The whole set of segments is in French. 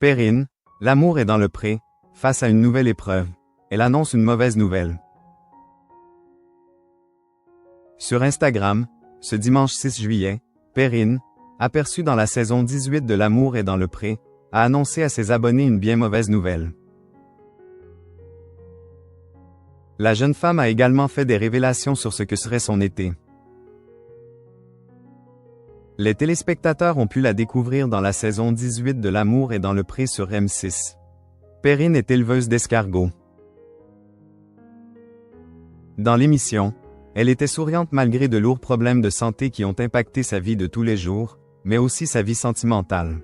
Perrine, l'amour est dans le pré, face à une nouvelle épreuve. Elle annonce une mauvaise nouvelle. Sur Instagram, ce dimanche 6 juillet, Perrine, aperçue dans la saison 18 de L'amour est dans le pré, a annoncé à ses abonnés une bien mauvaise nouvelle. La jeune femme a également fait des révélations sur ce que serait son été. Les téléspectateurs ont pu la découvrir dans la saison 18 de L'amour est dans le pré sur M6. Perrine est éleveuse d'escargots. Dans l'émission, elle était souriante malgré de lourds problèmes de santé qui ont impacté sa vie de tous les jours, mais aussi sa vie sentimentale.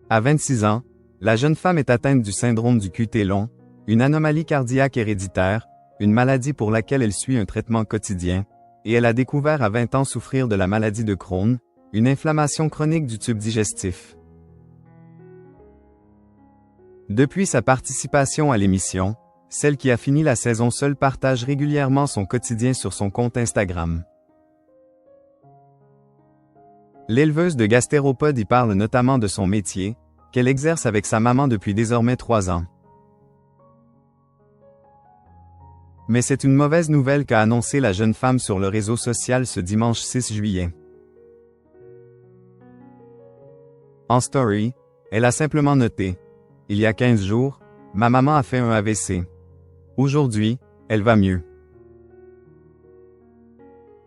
À 26 ans, la jeune femme est atteinte du syndrome du QT long, une anomalie cardiaque héréditaire, une maladie pour laquelle elle suit un traitement quotidien, et elle a découvert à 20 ans souffrir de la maladie de Crohn, une inflammation chronique du tube digestif. Depuis sa participation à l'émission, celle qui a fini la saison seule partage régulièrement son quotidien sur son compte Instagram. L'éleveuse de gastéropodes y parle notamment de son métier, qu'elle exerce avec sa maman depuis désormais 3 ans. Mais c'est une mauvaise nouvelle qu'a annoncé la jeune femme sur le réseau social ce dimanche 6 juillet. En story, elle a simplement noté « Il y a 15 jours, ma maman a fait un AVC. Aujourd'hui, elle va mieux.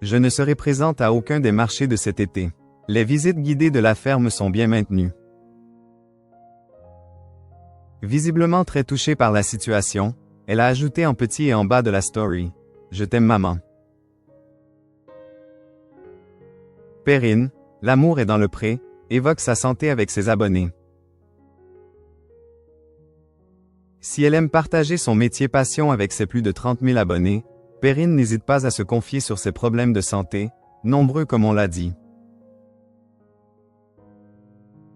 Je ne serai présente à aucun des marchés de cet été. Les visites guidées de la ferme sont bien maintenues. » Visiblement très touchée par la situation, elle a ajouté en petit et en bas de la story « Je t'aime maman ». Perrine, l'amour est dans le pré, évoque sa santé avec ses abonnés. Si elle aime partager son métier passion avec ses plus de 30 000 abonnés, Perrine n'hésite pas à se confier sur ses problèmes de santé, nombreux comme on l'a dit.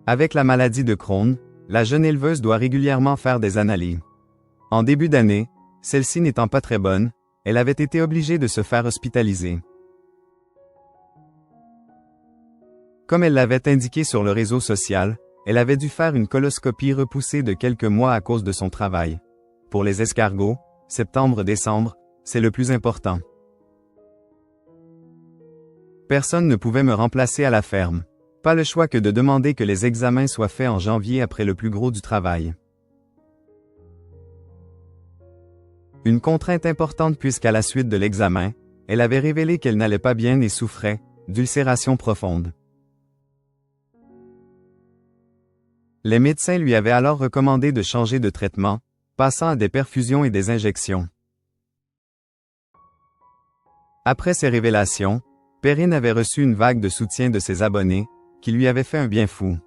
Avec la maladie de Crohn, la jeune éleveuse doit régulièrement faire des analyses. En début d'année, celle-ci n'étant pas très bonne, elle avait été obligée de se faire hospitaliser. Comme elle l'avait indiqué sur le réseau social, elle avait dû faire une coloscopie repoussée de quelques mois à cause de son travail. Pour les escargots, septembre-décembre, c'est le plus important. Personne ne pouvait me remplacer à la ferme. Pas le choix que de demander que les examens soient faits en janvier après le plus gros du travail. Une contrainte importante puisqu'à la suite de l'examen, elle avait révélé qu'elle n'allait pas bien et souffrait d'ulcération profonde. Les médecins lui avaient alors recommandé de changer de traitement, passant à des perfusions et des injections. Après ces révélations, Perrine avait reçu une vague de soutien de ses abonnés, qui lui avait fait un bien fou.